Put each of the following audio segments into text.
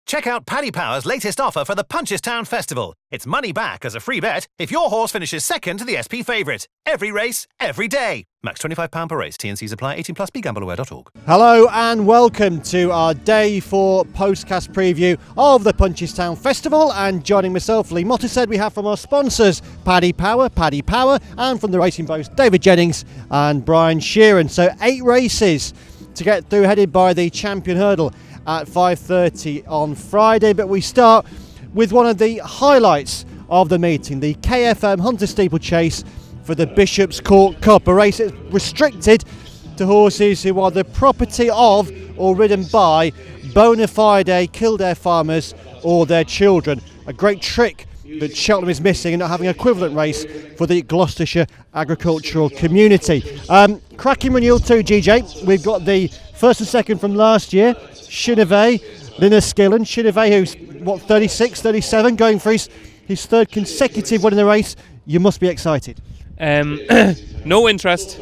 Check out Paddy Power's latest offer for the Punchestown Festival. It's money back as a free bet if your horse finishes second to the SP favourite. Every race, every day. Max £25 per race. T&Cs apply. 18 plus. BeGambleAware.org. Hello and welcome to our Day 4 Postcast preview of the Punchestown Festival. And joining myself, Lee Mottershead, we have from our sponsors Paddy Power, and from the Racing Boats, David Jennings and Brian Sheeran. So 8 races to get through, headed by the Champion Hurdle at 5:30 on Friday. But we start with one of the highlights of the meeting, the KFM Hunter Steeplechase for the Bishop's Court Cup, a race that's restricted to horses who are the property of or ridden by bona fide Kildare farmers or their children. A great trick that Cheltenham is missing and not having an equivalent race for the Gloucestershire agricultural community. Cracking renewal too, GJ. We've got the first and second from last year, Shinavay, Linnaskillen. Shinavay, who's 36, 37, going for his third consecutive win in the race. You must be excited. No interest.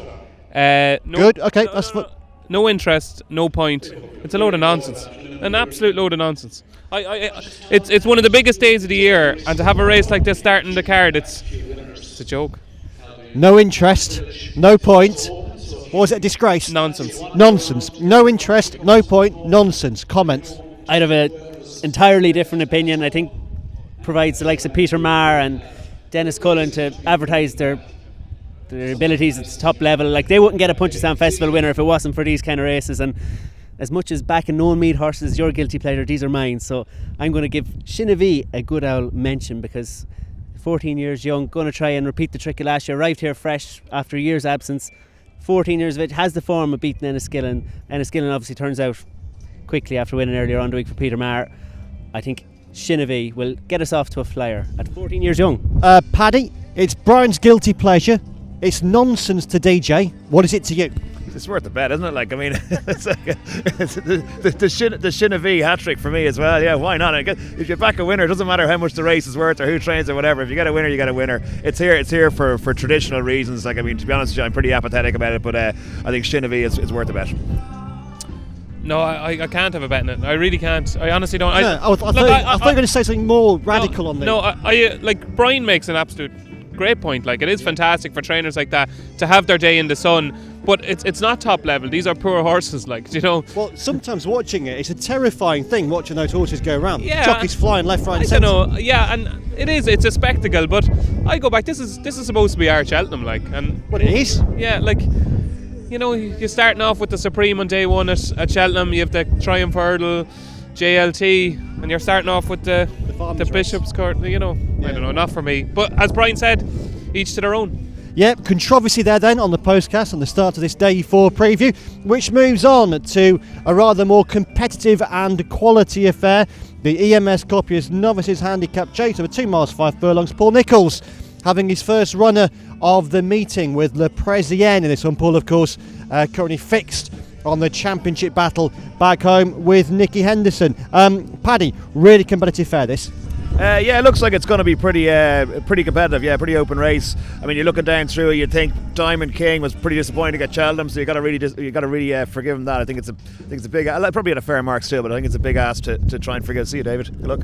Good. Okay, no interest. No point. It's a load of nonsense. An absolute load of nonsense. It's one of the biggest days of the year, and to have a race like this starting the card, it's a joke. No interest. No point. Or was it a disgrace? Nonsense. No interest, no point, nonsense. Comments? I'd have an entirely different opinion. I think provides the likes of Peter Marr and Dennis Cullen to advertise their abilities at the top level. Like, they wouldn't get a Punchestown Festival winner if it wasn't for these kind of races. And as much as back and known meat horses, your guilty pleasure, these are mine. So I'm going to give Shinavay a good old mention, because 14 years young, going to try and repeat the trick of last year, arrived here fresh after a year's absence. 14 years of it, has the form of beating Enniskillen. Enniskillen obviously turns out quickly after winning earlier on the week for Peter Marr. I think Shinavay will get us off to a flyer at 14 years young. Paddy, it's Brian's guilty pleasure. It's nonsense to DJ. What is it to you? It's worth the bet, isn't it? Like, I mean, it's the Shinavay hat-trick for me as well. Yeah, why not? If you back a winner, it doesn't matter how much the race is worth or who trains or whatever. If you get a winner, you get a winner. It's here for traditional reasons. Like, I mean, to be honest with you, I'm pretty apathetic about it, but I think Shinavay is worth the bet. No, I can't have a bet in it. I really can't. I honestly don't. I thought you were going to say something more radical on this. No, like, Brian makes an absolute great point. Like, it is fantastic for trainers like that to have their day in the sun, but it's not top level. These are poor horses, like, you know. Well, sometimes watching it's a terrifying thing watching those horses go around. Yeah, jockeys flying left, right, and centre. I don't know. Yeah, and it's a spectacle. But I go back. This is supposed to be our Cheltenham, like, and what it is. Yeah, like, you know, you're starting off with the Supreme on day one at Cheltenham. You have the Triumph Hurdle, JLT, and you're starting off with the Bishop's Court. You know, yeah. I don't know, not for me. But as Brian said, each to their own. Yep, controversy there then on the Postcast on the start of this Day 4 preview, which moves on to a rather more competitive and quality affair. The EMS Coppiers Novices handicap chase over 2 miles 5 furlongs. Paul Nicholls having his first runner of the meeting with Le Présienne in this one. Paul, of course, currently fixed on the championship battle back home with Nicky Henderson. Paddy, really competitive fair this. Yeah, it looks like it's going to be pretty competitive. Yeah, pretty open race. I mean, you're looking down through it, you'd think Diamond King was pretty disappointing at Cheltenham, so you got to really forgive him that. I think it's a big, probably at a fair mark still, but I think it's a big ask to try and forgive. See you, David. Good luck.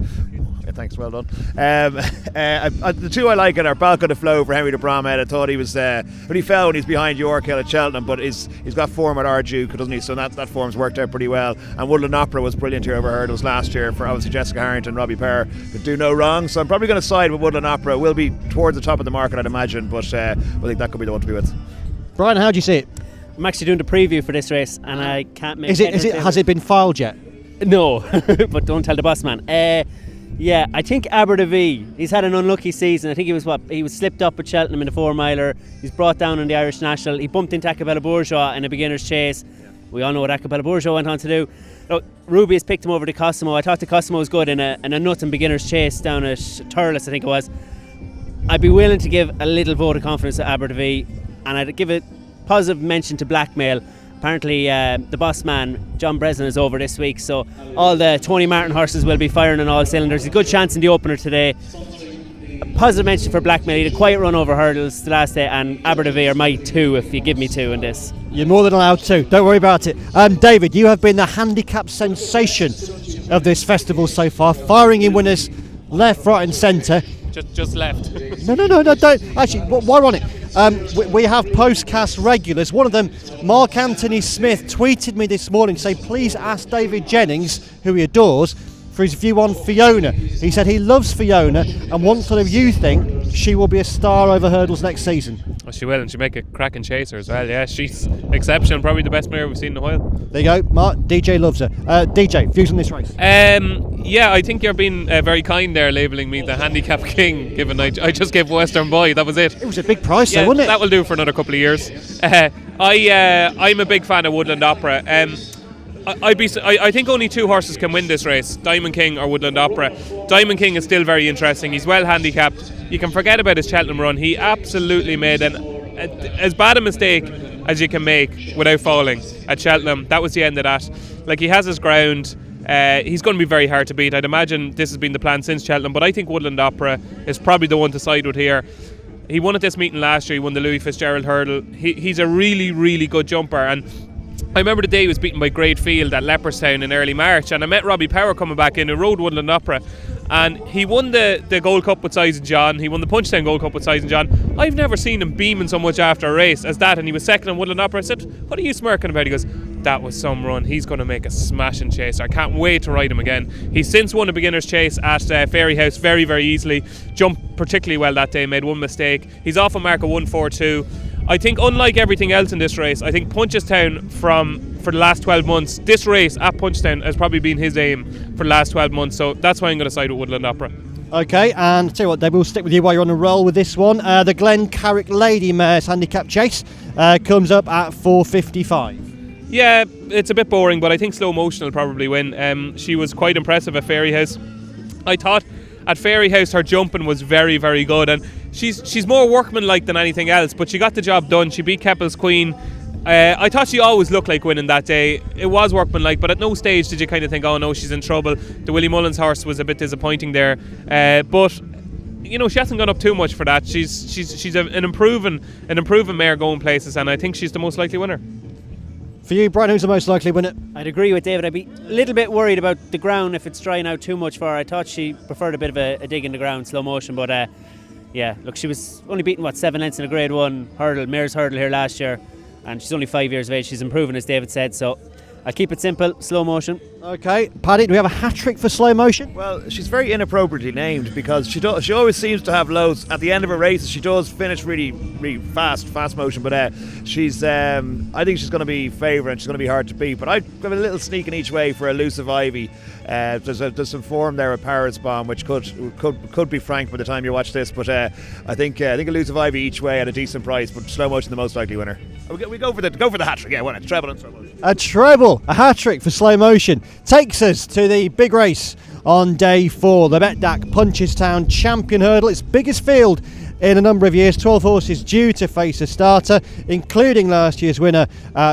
Yeah, thanks, well done. The two I like are Balco de Flow for Henry de Bromhead. I thought he was he fell when he's behind York Hill at Cheltenham, but he's got form at Arduke, doesn't he? So that form's worked out pretty well. And Woodland Opera was brilliant here over hurdles last year for obviously Jessica Harrington, Robbie Perr could do no wrong. So I'm probably going to side with Woodland Opera. Will be towards the top of the market, I'd imagine, but I think that could be the one to be with. Brian, how do you see it? I'm actually doing the preview for this race, and I can't make. Has it been filed yet? No, but don't tell the boss man. Yeah, I think Aberdavie, he's had an unlucky season. I think he was slipped up at Cheltenham in the 4-miler. He's brought down in the Irish National. He bumped into Acapella Bourgeois in a beginner's chase. We all know what Acapella Bourgeois went on to do. Look, Ruby has picked him over to Cosimo. I thought the Cosimo was good in a nut and beginner's chase down at Thurles, I think it was. I'd be willing to give a little vote of confidence to Aberdavie, and I'd give a positive mention to Blackmail. Apparently the boss man John Breslin is over this week, so all the Tony Martin horses will be firing on all cylinders. A good chance in the opener today. a positive mention for Blackmail. He had a quiet run over hurdles the last day, and Aberdeen are my 2 if you give me 2 in this. You're more than allowed to. Don't worry about it. David, you have been the handicap sensation of this festival so far, firing in winners left, right and centre. Just left. No, don't. Actually, while we're on it, we have Postcast regulars. One of them, Mark Anthony Smith, tweeted me this morning saying, please ask David Jennings, who he adores, for his view on Fiona. He said he loves Fiona and wants to know if you think she will be a star over hurdles next season. Well, she will, and she'll make a cracking chaser as well. Yeah, she's exceptional, probably the best mare we've seen in a while. There you go, Mark. DJ loves her. DJ, views on this race? Yeah, I think you're being very kind there, labelling me the handicap king, given I just gave Western Boy, that was it. It was a big price though, wasn't it? That will do for another couple of years. I'm a big fan of Woodland Opera. I think only 2 horses can win this race, Diamond King or Woodland Opera. Diamond King is still very interesting. He's well handicapped. You can forget about his Cheltenham run. He absolutely made as bad a mistake as you can make without falling at Cheltenham. That was the end of that. Like, he has his ground. He's going to be very hard to beat. I'd imagine this has been the plan since Cheltenham, but I think Woodland Opera is probably the one to side with here. He won at this meeting last year. He won the Louis Fitzgerald hurdle. He's a really, really good jumper, and I remember the day he was beaten by Great Field at Leopardstown in early March, and I met Robbie Power coming back in, who rode Woodland Opera, and he won the Gold Cup with Size and John. He won the Punchestown Gold Cup with Size and John. I've never seen him beaming so much after a race as that, and he was second on Woodland Opera. I said, what are you smirking about? He goes, that was some run. He's going to make a smashing chase. I can't wait to ride him again. He's since won a beginner's chase at Fairyhouse very, very easily. Jumped particularly well that day, made one mistake. He's off a mark of 1:42. I think, unlike everything else in this race, I think Punchestown for the last 12 months, this race at Punchestown has probably been his aim for the last 12 months, so that's why I'm going to side with Woodland Opera. Okay, and tell you what, Dave, we'll stick with you while you're on a roll with this one. The Glen Carrick Lady Mare's handicap chase comes up at 4:55. Yeah, it's a bit boring, but I think Slow Motion will probably win. She was quite impressive at Fairyhouse. I thought at Fairyhouse her jumping was very, very good, and she's more workmanlike than anything else, but she got the job done. She beat Keppel's Queen. I thought she always looked like winning that day. It was workmanlike, but at no stage did you kind of think, oh no, she's in trouble. The Willie Mullins horse was a bit disappointing there, but you know, she hasn't gone up too much for that. She's an improving mare going places, and I think she's the most likely winner. For you, Brian, who's the most likely winner? I'd agree with David. I'd be a little bit worried about the ground if it's drying out too much for her. I thought she preferred a bit of a dig in the ground, Slow Motion, but yeah, look, she was only beaten 7 lengths in a Grade 1 hurdle, mare's hurdle here last year, and she's only 5 years of age. She's improving, as David said, so I'll keep it simple, Slow Motion. Okay, Paddy, do we have a hat-trick for Slow Motion? Well, she's very inappropriately named because she always seems to have loads at the end of her races. She does finish really, really fast motion, but she's I think she's going to be favourite and she's going to be hard to beat. But I'd give a little sneak in each way for Elusive Ivy. There's some form there with Paris Bomb, which could be frank by the time you watch this. But I think Elusive Ivy each way at a decent price, but Slow Motion the most likely winner. We go for the hat trick. Yeah, win it. Treble and Slow Motion. A treble, a hat trick for Slow Motion takes us to the big race on day 4, the Betdaq Punchestown Champion Hurdle. Its biggest field in a number of years. 12 horses due to face a starter, including last year's winner,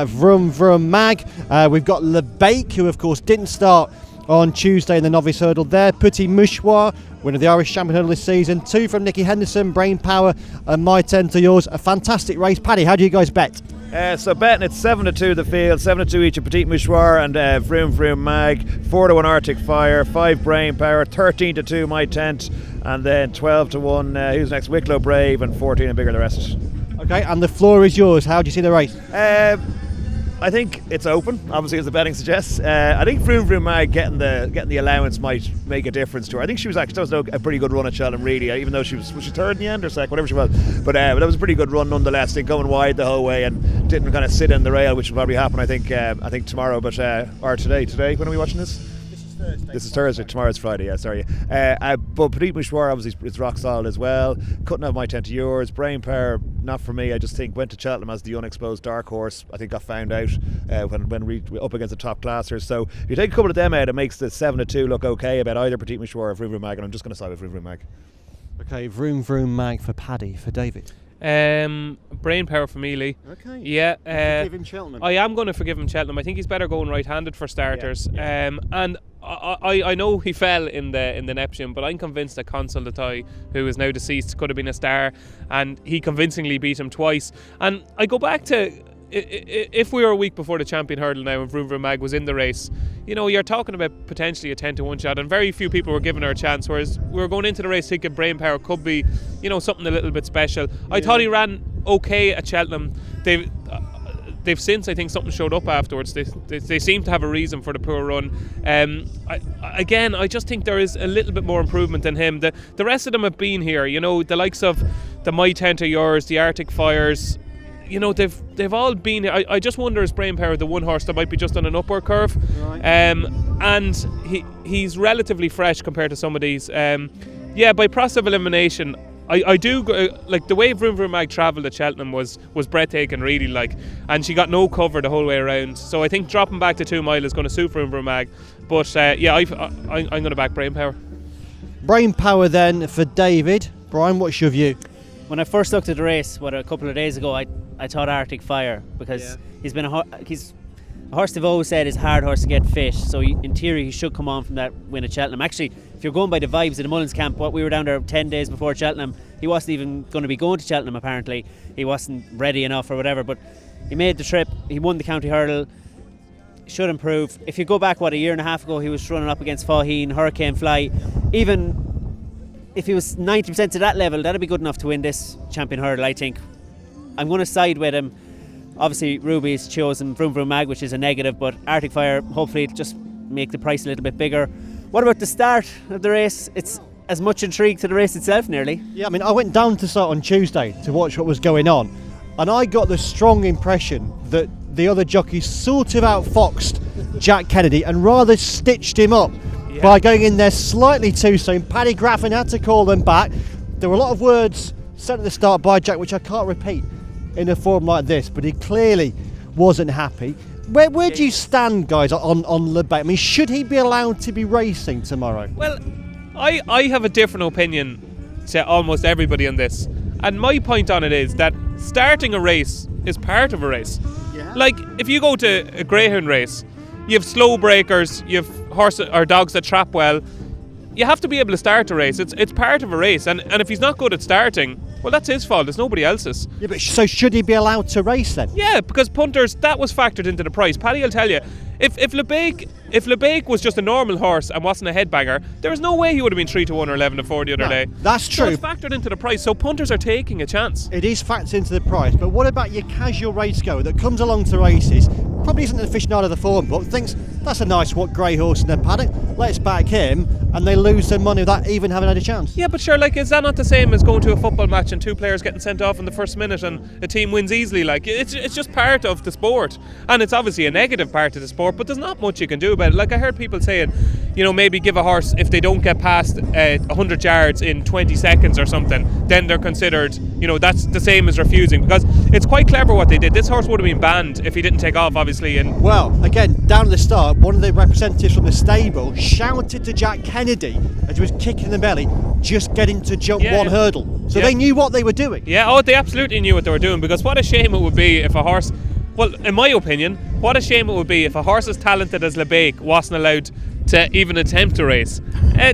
Vroom Vroom Mag. We've got Le Bake, who of course didn't start on Tuesday in the novice hurdle there. Petit Mouchoir, winner of the Irish Champion Hurdle this season. 2 from Nicky Henderson, Brain Power, and My 10 to Yours. A fantastic race. Paddy, how do you guys bet? So betting it's 7-2 the field, 7-2 each of Petit Mouchoir and Vroom Vroom Mag, 4-1 Arctic Fire, 5 Brain Power, 13-2 My Tent, and then 12-1 who's next, Wicklow Brave, and 14 and bigger the rest. Okay, and the floor is yours. How do you see the race? I think it's open, obviously, as the betting suggests. I think Vroom Vroom Mag getting the allowance might make a difference to her. I think she was a pretty good run at Cheltenham, really, even though she was third in the end or second, whatever she was. But that was a pretty good run nonetheless. I think going wide the whole way and didn't kind of sit in the rail, which will probably happen, I think tomorrow, but or today. When are we watching this? This is Thursday. Tomorrow's Friday. Yeah, sorry. But Petit Mouchoir obviously is rock solid as well. Couldn't have My 10 to Yours. Brain Power, not for me. I just think went to Cheltenham as the unexposed dark horse. I think got found out when we up against the top classers. So if you take a couple of them out, it makes the 7-2 look okay about either Petit Mouchoir or Vroom Vroom Mag, and I'm just going to side with Vroom Vroom Mag. Okay, Vroom Vroom Mag for Paddy. For David. Brain Power for me, Lee. Okay. Yeah. Forgive him Cheltenham. I am going to forgive him Cheltenham. I think he's better going right-handed for starters. Yeah. And I know he fell in the Neptune, but I'm convinced that Consul Latai, who is now deceased, could have been a star, and he convincingly beat him twice. And I go back to, if we were a week before the champion hurdle now and Vroom Vroom Mag was in the race, you're talking about potentially a 10-1 shot, and very few people were giving her a chance, whereas we were going into the race thinking Brain Power could be, something a little bit special. I thought he ran okay at Cheltenham. They've since, I think, something showed up afterwards. They seem to have a reason for the poor run. I just think there is a little bit more improvement than him. The rest of them have been here, the likes of the My Tent of Yours, the Arctic Fires. They've all been here. I just wonder, is Brain Power the one horse that might be just on an upward curve? Right. And he's relatively fresh compared to some of these. By process of elimination, I do like the way Vroom Vroom Mag travelled at Cheltenham was breathtaking, really, and she got no cover the whole way around. So I think dropping back to 2 mile is going to suit Vroom Vroom Mag. But I'm going to back Brain Power. Brain Power then for David. Brian, what's your view? When I first looked at the race, a couple of days ago, I thought Arctic Fire, because he's a horse they've always said is a hard horse to get fit, so in theory he should come on from that win at Cheltenham. Actually, if you're going by the vibes in the Mullins camp, we were down there 10 days before Cheltenham, he wasn't even going to be going to Cheltenham apparently. He wasn't ready enough or whatever, but he made the trip, he won the county hurdle, should improve. If you go back, a year and a half ago, he was running up against Faugheen, Hurricane Fly. Even if he was 90% to that level, that'd be good enough to win this champion hurdle, I think. I'm going to side with him. Obviously, Ruby's chosen Vroom Vroom Mag, which is a negative, but Arctic Fire, hopefully, just make the price a little bit bigger. What about the start of the race? It's as much intrigue to the race itself, nearly. Yeah, I went down to start on Tuesday to watch what was going on, and I got the strong impression that the other jockeys sort of outfoxed Jack Kennedy and rather stitched him up by going in there slightly too soon. Paddy Graffin had to call them back. There were a lot of words said at the start by Jack, which I can't repeat in a forum like this, but he clearly wasn't happy. Where do you stand, guys, on LeBake? Should he be allowed to be racing tomorrow? Well, I have a different opinion to almost everybody on this, and my point on it is that starting a race is part of a race. Yeah. Like, if you go to a greyhound race, you have slow breakers, you have horses or dogs that trap well. You have to be able to start a race. It's part of a race, and if he's not good at starting, well, that's his fault. It's nobody else's. Yeah, but so should he be allowed to race then? Yeah, because punters, that was factored into the price. Paddy will tell you, if LeBake was just a normal horse and wasn't a headbanger, there was no way he would have been 3-1 or 11-4 the other day. That's true. So it's factored into the price. So punters are taking a chance. It is factored into the price. But what about your casual race goer that comes along to races, probably isn't an aficionado of the form book, thinks that's a nice grey horse in their paddock, let's back him, and they lose their money without even having had a chance? Yeah, but sure, is that not the same as going to a football match and 2 players getting sent off in the first minute and a team wins easily? It's just part of the sport, and it's obviously a negative part of the sport, but there's not much you can do about it. I heard people saying, maybe give a horse, if they don't get past 100 yards in 20 seconds or something, then they're considered, that's the same as refusing, because it's quite clever what they did. This horse would have been banned if he didn't take off, obviously. And well, again, down at the start, one of the representatives from the stable shouted to Jack Kennedy as he was kicking the belly, just getting to jump one hurdle. So they knew what they were doing. Yeah, they absolutely knew what they were doing, because what a shame it would be if a horse, well, in my opinion, what a shame it would be if a horse as talented as LeBake wasn't allowed to even attempt to race.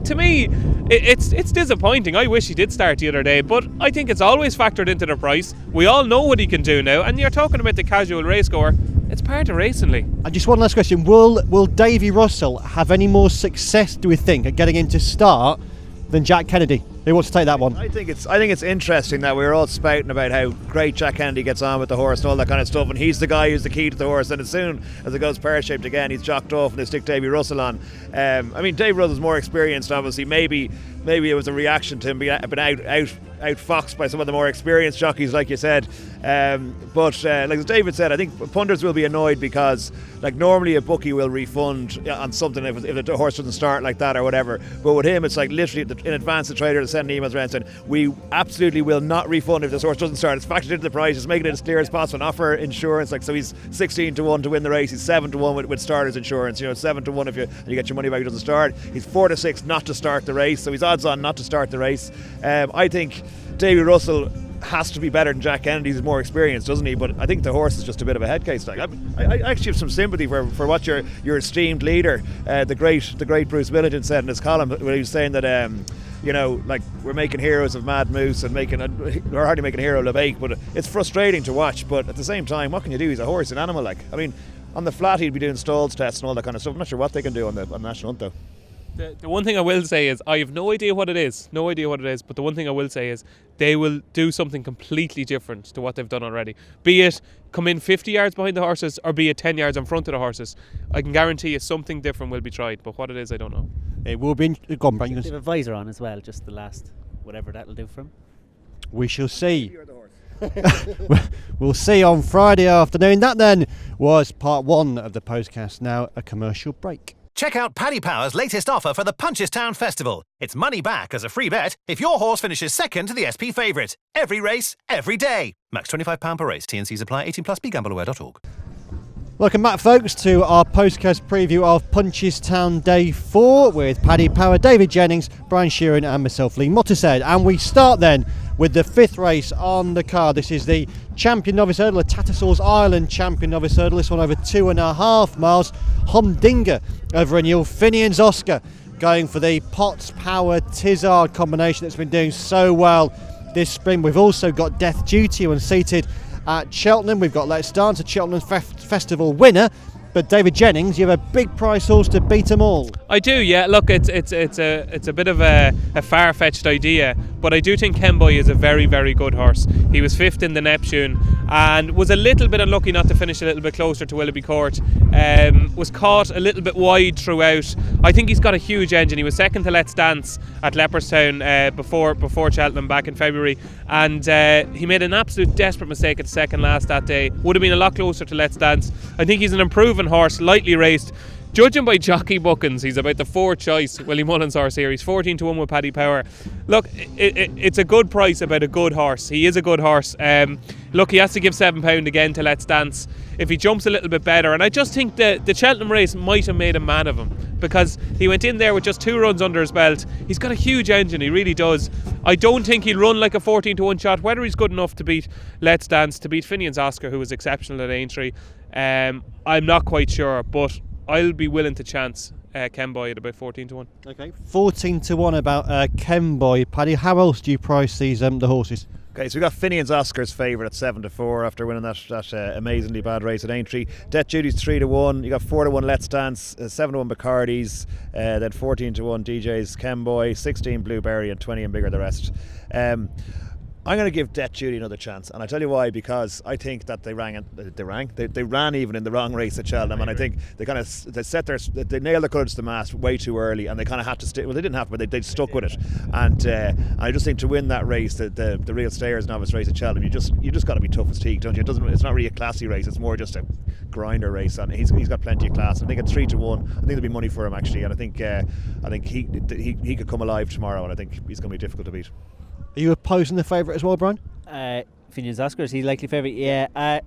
To me, it's disappointing. I wish he did start the other day, but I think it's always factored into the price. We all know what he can do now, and you're talking about the casual racegoer. It's part of racing, Lee. And just one last question: Will Davy Russell have any more success, do we think, at getting him to start than Jack Kennedy? Who wants to take that one? I think it's interesting that we're all spouting about how great Jack Kennedy gets on with the horse and all that kind of stuff, and he's the guy who's the key to the horse, and as soon as it goes pear-shaped again, he's jocked off and they stick Davy Russell on. Davy Russell's more experienced, obviously. Maybe it was a reaction to him being outfoxed by some of the more experienced jockeys, like you said. But like as David said, I think punters will be annoyed because, normally a bookie will refund on something if the horse doesn't start like that or whatever. But with him, it's literally in advance the trader will send emails around saying, we absolutely will not refund if this horse doesn't start. It's factored into the price. It's making it as clear as possible. And offer insurance, so he's 16-1 to win the race. He's 7-1 with starters insurance. It's 7-1 if you get your money back if he doesn't start. He's 4-6 not to start the race, so he's odds on not to start the race. I think Davy Russell has to be better than Jack Kennedy, who's more experienced, doesn't he? But I think the horse is just a bit of a head case. Like, I actually have some sympathy for what your esteemed leader, the great Bruce Milligan, said in his column, when he was saying that like, we're making heroes of Mad Moose and we're hardly making a hero of Levaque, but it's frustrating to watch. But at the same time, what can you do? He's a horse, an animal. Like, I mean, on the flat he'd be doing stalls tests and all that kind of stuff. I'm not sure what they can do on the national hunt though. The one thing I will say is I have no idea what it is, but the one thing I will say is they will do something completely different to what they've done already. Be it come in 50 yards behind the horses or be it 10 yards in front of the horses. I can guarantee you something different will be tried, but what it is I don't know. It will be... Go on, Brian. They have a visor on as well, just the last, whatever that'll do for him. We shall see. We'll see on Friday afternoon. That then was part one of the podcast. Now a commercial break. Check out Paddy Power's latest offer for the Punchestown Festival. It's money back as a free bet if your horse finishes second to the SP favourite. Every race, every day. Max £25 per race. T&Cs apply. 18+ BeGambleAware.org. Welcome back, folks, to our Postcast preview of Punchestown Day 4 with Paddy Power, David Jennings, Brian Sheeran and myself, Lee Mottershead. And we start then with the fifth race on the card. This is the Champion Novice Hurdle, a Tattersalls Island Champion Novice Hurdle. This one over 2.5 miles. Humdinger over in Neil Finian's Oscar, going for the Potts Power Tizard combination that's been doing so well this spring. We've also got Death Duty unseated at Cheltenham. We've got Let's Dance, a Cheltenham Festival winner. But David Jennings, you have a big price horse to beat them all. I do, yeah. Look, it's a bit of a far-fetched idea, but I do think Kemboy is a very, very good horse. He was fifth in the Neptune and was a little bit unlucky not to finish a little bit closer to Willoughby Court. Was caught a little bit wide throughout. I think he's got a huge engine. He was second to Let's Dance at Leopardstown before Cheltenham back in February, and he made an absolute desperate mistake at second last that day. Would have been a lot closer to Let's Dance. I think he's an improving horse, lightly raced. Judging by jockey bookings, he's about the fourth choice Willie Mullins horse here. He's 14-1 with Paddy Power. Look, it's a good price about a good horse. He is a good horse. Look, he has to give £7 again to Let's Dance if he jumps a little bit better. And I just think the Cheltenham race might have made a man of him, because he went in there with just 2 runs under his belt. He's got a huge engine, he really does. I don't think he'll run like a 14-1 shot. Whether he's good enough to beat Let's Dance, to beat Finian's Oscar, who was exceptional at Aintree, I'm not quite sure, but I'll be willing to chance Kemboy at about 14-1. Okay, 14-1 about Kemboy. Paddy, how else do you price these the horses? Okay, so we got Finian's Oscar's favourite at 7-4 after winning that amazingly bad race at Aintree. Death Duty's 3-1. You got 4-1 Let's Dance, 7-1 Bacardi's, then 14-1 DJ's Kemboy, 16 Blueberry, and 20 and bigger the rest. I'm going to give Death Duty another chance, and I tell you why. Because I think that they ran even in the wrong race at Cheltenham, and I think they nailed their colours to the mast way too early, and they kind of had to stick. Well, they didn't have to, but they stuck with it. And I just think to win that race, the real Stayers novice race at Cheltenham, you just got to be tough as teak, don't you? It's not really a classy race. It's more just a grinder race, and he's got plenty of class. I think at 3-1, I think there'll be money for him actually, and I think he could come alive tomorrow, and I think he's going to be difficult to beat. Are you opposing the favourite as well, Brian? Finian's Oscar, is he likely favourite? Yeah.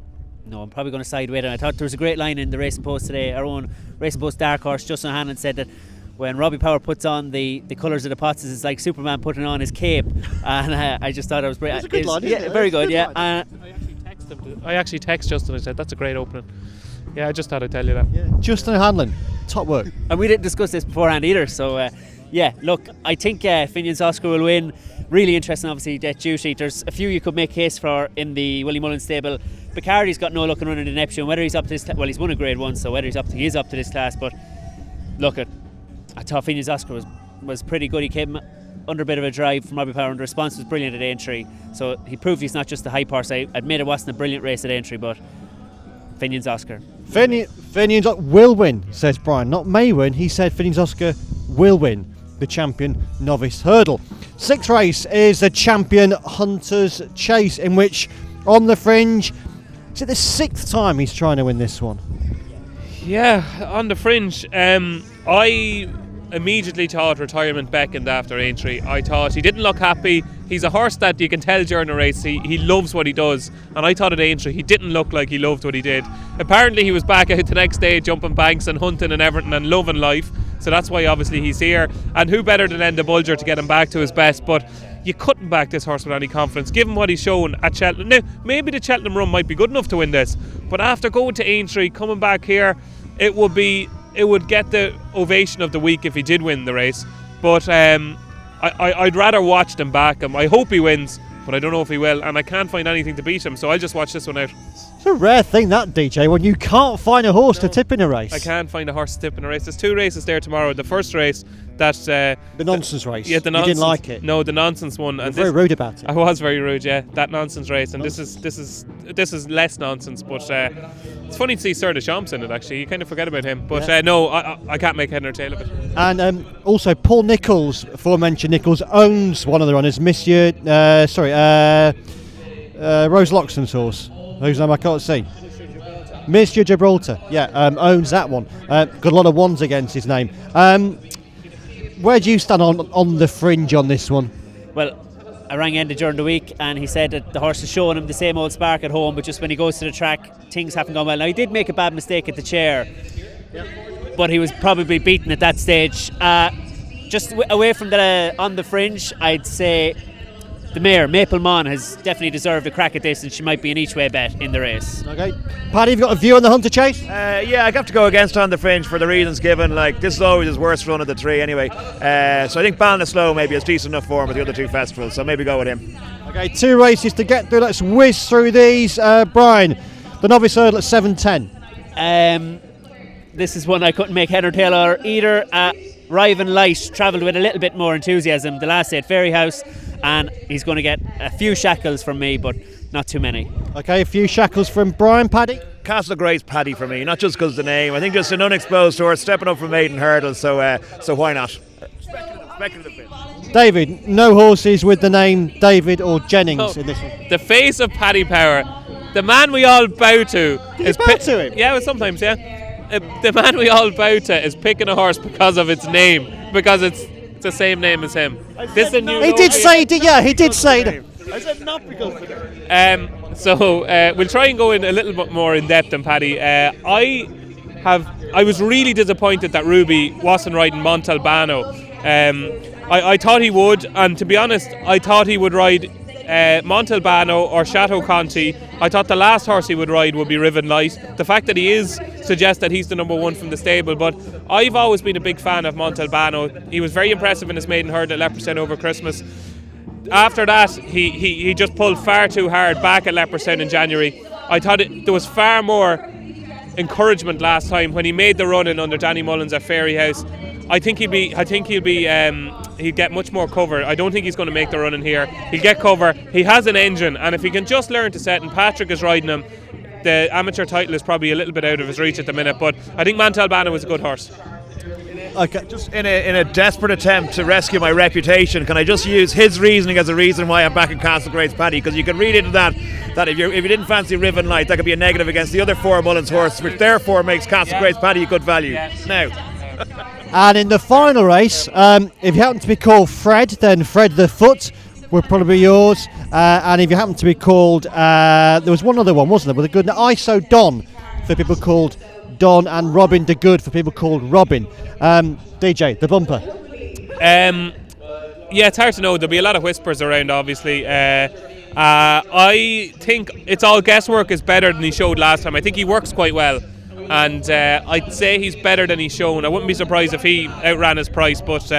No, I'm probably going to side with him. I thought there was a great line in the Racing Post today. Our own Racing Post dark horse, Justin Hannon, said that when Robbie Power puts on the colours of the Potts, it's like Superman putting on his cape. And I just thought it was brilliant. It's a good line, isn't it? Very good, yeah. I actually texted Justin. I said, that's a great opening. Yeah, I just thought I'd tell you that. Yeah. Justin Hanlon, top work. And we didn't discuss this beforehand either, so yeah, look, I think Finian's Oscar will win. Really interesting, obviously, Death Duty. There's a few you could make case for in the Willie Mullins stable. Bacardi's got no luck in running the Neptune. Whether he's up to this, he's won a Grade 1, so whether he is up to this class. But look, I thought Finian's Oscar was pretty good. He came under a bit of a drive from Robbie Power, and the response was brilliant at Aintree. So he proved he's not just the hype horse. I admit it wasn't a brilliant race at Aintree, but Finian's Oscar. Finian's will win, says Brian. Not may win. He said Finian's Oscar will win the Champion Novice Hurdle. Sixth race is the Champion Hunter's Chase, in which on the fringe, is it the 6th time he's trying to win this one? Yeah, on the fringe. I immediately thought retirement beckoned after Aintree. I thought he didn't look happy. He's a horse that you can tell during the race he loves what he does, and I thought at Aintree he didn't look like he loved what he did. Apparently he was back out the next day jumping banks and hunting and everything and loving life, so that's why obviously he's here, and who better than Enda Bulger to get him back to his best. But you couldn't back this horse with any confidence, given what he's shown at Cheltenham. Now, maybe the Cheltenham run might be good enough to win this, but after going to Aintree, coming back here, it would get the ovation of the week if he did win the race. But I'd rather watch than back him. I hope he wins, but I don't know if he will, and I can't find anything to beat him, so I'll just watch this one out. It's a rare thing, that, DJ, when you can't find a horse to tip in a race. I can't find a horse to tip in a race. There's 2 races there tomorrow. The first race, that's the nonsense race. Yeah, the You nonsense. didn't like it. No, the nonsense one. You're very rude about it. I was very rude, yeah. That nonsense race, and this is less nonsense. But it's funny to see Sir Deschamps in it. Actually, you kind of forget about him. But no, I can't make head nor tail of it. And also, Paul Nicholls, aforementioned Nicholls, owns one of the runners, Rose Loxton's horse, whose name I can't see. Monsieur Gibraltar, owns that one. Got a lot of ones against his name. Where do you stand on the fringe on this one? Well, I rang Enda during the week and he said that the horse is showing him the same old spark at home, but just when he goes to the track, things haven't gone well. Now, he did make a bad mistake at the chair, but he was probably beaten at that stage. Just away from on the fringe, I'd say the mare, Maple Mon, has definitely deserved a crack at this, and she might be an each way bet in the race. Okay. Paddy, have you got a view on the Hunter Chase? Yeah, I have to go against On the Fringe for the reasons given. Like, this is always his worst run of the 3 anyway. So I think Ballinasloe maybe is decent enough for him at the other 2 festivals, so maybe go with him. Okay, 2 races to get through. Let's whiz through these. Brian, the Novice Hurdle at 7:10. This is one I couldn't make head or tail or either. Riven Light travelled with a little bit more enthusiasm the last day at Fairyhouse, and he's going to get a few shackles from me, but not too many. Okay, a few shackles from Brian. Paddy? Castle Gray's Paddy for me, not just because of the name. I think just an unexposed horse stepping up from maiden hurdle, so why not? Speculative bit. David, no horses with the name David or Jennings in this one. The face of Paddy Power, the man we all bow to. You bow to him? Yeah, well, sometimes, yeah. The man we all bow to is picking a horse because of its name, because it's the same name as him. He did say that. I said not because of it. So we'll try and go in a little bit more in depth than Paddy. I was really disappointed that Ruby wasn't riding Montalbano. I thought he would, and to be honest, I thought he would ride Montalbano or Chateau Conti. I thought the last horse he would ride would be Riven Light. The fact that he is suggests that he's the number 1 from the stable, but I've always been a big fan of Montalbano. He was very impressive in his maiden hurdle at Leopardstown over Christmas. After that, he just pulled far too hard back at Leopardstown in January. I thought there was far more encouragement last time when he made the run in under Danny Mullins at Fairyhouse. He'd get much more cover. I don't think he's going to make the run in here. He'll get cover. He has an engine, and if he can just learn to set, and Patrick is riding him, the amateur title is probably a little bit out of his reach at the minute, but I think Montalbano is a good horse. Okay, just in a desperate attempt to rescue my reputation, can I just use his reasoning as a reason why I'm back in Castle Gray's Paddy? Because you can read into that if you didn't fancy Riven Light, that could be a negative against the other 4 Mullins horses, which therefore makes Castle Gray's Paddy a good value. Now. And in the final race, if you happen to be called Fred, then Fred the Foot will probably be yours. And if you happen to be called, there was one other one, wasn't there, with a good ISO Don for people called Don, and Robin the Good for people called Robin. DJ, the bumper. Yeah, it's hard to know. There'll be a lot of whispers around, obviously. I think It's All Guesswork is better than he showed last time. I think he works quite well. And I'd say he's better than he's shown. I wouldn't be surprised if he outran his price, but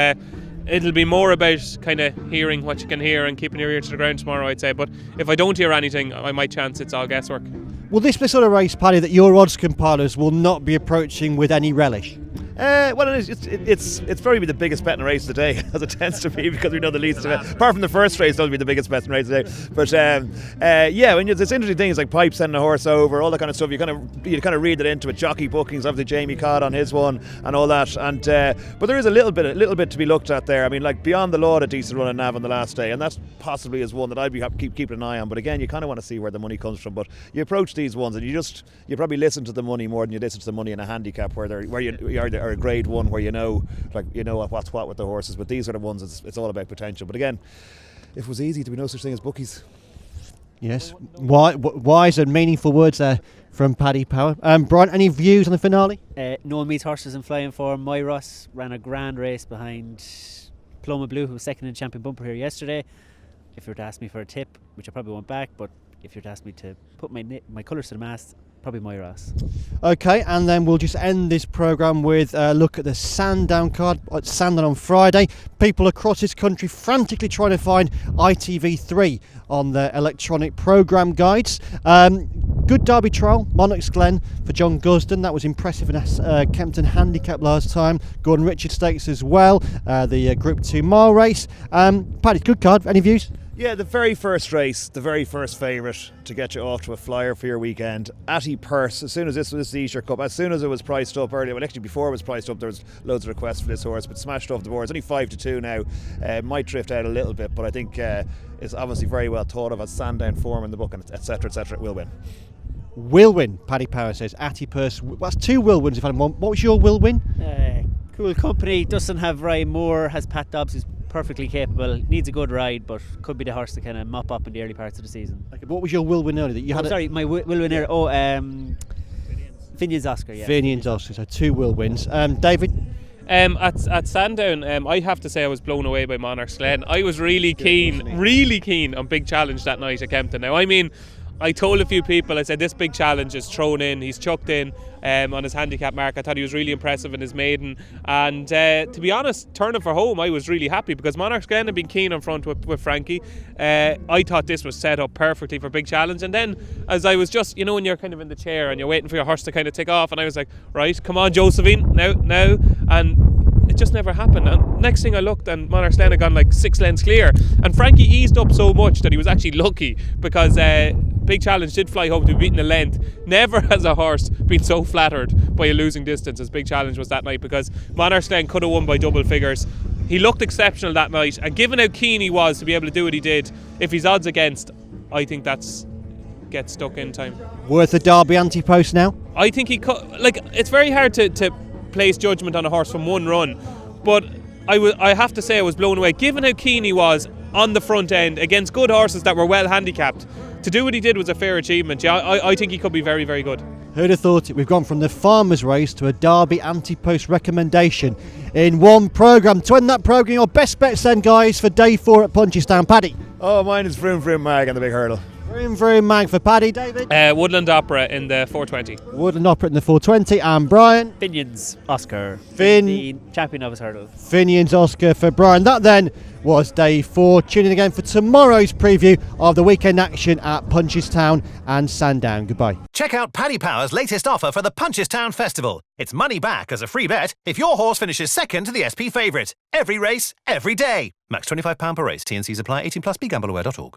it'll be more about kind of hearing what you can hear and keeping your ear to the ground tomorrow, I'd say. But if I don't hear anything, I might chance It's All Guesswork. Will this be the sort of race, Paddy, that your odds compilers will not be approaching with any relish? Well, it's probably the biggest bet in the race today, as it tends to be, because we know the least of it. Apart from the first race, that'll be the biggest bet in the race today. But when there's interesting things like Pipe sending a horse over, all that kind of stuff, you kind of read it into it. Jockey bookings, obviously Jamie Codd on his one and all that. And but there is a little bit to be looked at there. I mean, like Beyond the Law, a decent run in Nav on the last day, and that's possibly is one that I'd be keeping an eye on. But again, you kind of want to see where the money comes from. But you approach these ones, and you probably listen to the money more than you listen to the money in a handicap where you are a grade 1 where you know what's what with the horses. But these are the ones it's all about potential. But again, if it was easy, there'd be no such thing as bookies. Yes, wise and meaningful words there from Paddy Power. Brian, any views on the finale? No one meets horses in flying form. Moiros ran a grand race behind Paloma Blue, who was second in Champion Bumper here yesterday. If you were to ask me for a tip, which I probably won't back, but if you were to ask me to put my colours to the mast, probably my Ross. Okay, and then we'll just end this programme with a look at the Sandown card at Sandown on Friday. People across this country frantically trying to find ITV3 on their electronic programme guides. Good Derby trial, Monarch's Glen for John Gusden. That was impressive in Kempton Handicap last time. Gordon Richard Stakes as well, the Group 2 mile race. Paddy, good card. Any views? Yeah, the very first race, the very first favourite to get you off to a flyer for your weekend. Atty Purse, as soon as this was the Easter Cup, as soon as it was priced up earlier, well actually before it was priced up there was loads of requests for this horse, but smashed off the board. It's only 5-2 now, might drift out a little bit, but I think it's obviously very well thought of as Sandown form in the book, and etc, it will win. Will win, Paddy Power says. Atty Purse, that's 2 will wins if I had one. What was your will win? Cool Company, doesn't have Ryan Moore, has Pat Dobbs, who's perfectly capable, needs a good ride, but could be the horse to kind of mop up in the early parts of the season. Okay, what was your will win earlier that you had? My will win earlier. Finian's Oscar, yeah. Finian's Oscar, so 2 will wins. David? At Sandown, I have to say I was blown away by Monarch's Glen. I was really keen on Big Challenge that night at Kempton. Now, I mean, I told a few people, I said this Big Challenge is thrown in, he's chucked in on his handicap mark. I thought he was really impressive in his maiden, and to be honest, turning for home, I was really happy because Monarch's Glen had been keen on front with Frankie. I thought this was set up perfectly for Big Challenge, and then as I was just, when you're kind of in the chair and you're waiting for your horse to kind of take off, and I was like, right, come on Josephine, now, and it just never happened. And next thing I looked, and Monarch's Glen had gone like 6 lengths clear, and Frankie eased up so much that he was actually lucky because Big Challenge did fly home to be beaten a length. Never has a horse been so flattered by a losing distance as Big Challenge was that night, because Monarch's Glen could have won by double figures. He looked exceptional that night, and given how keen he was to be able to do what he did, if he's odds against, I think that's gets stuck in time. Worth a Derby anti-post now? I think he could. It's very hard to place judgment on a horse from one run, but I have to say I was blown away given how keen he was on the front end against good horses that were well handicapped. To do what he did was a fair achievement. Yeah, I think he could be very, very good. Who'd have thought it? We've gone from the Farmers Race to a Derby anti-post recommendation in one programme. To end that programme, your best bets then, guys, for day 4 at Punchestown. Paddy? Oh, mine is Vroom Mag and the big hurdle. Vroom Mag for Paddy. David? Woodland Opera in the 420. Woodland Opera in the 420. And Brian? Finian's Oscar. The champion of his hurdle. Finian's Oscar for Brian. That then was day 4. Tune in again for tomorrow's preview of the weekend action at Punchestown and Sandown. Goodbye. Check out Paddy Power's latest offer for the Punchestown Festival. It's money back as a free bet if your horse finishes second to the SP favourite. Every race, every day. Max £25 per race. T&Cs apply. 18+. BeGambleAware.org.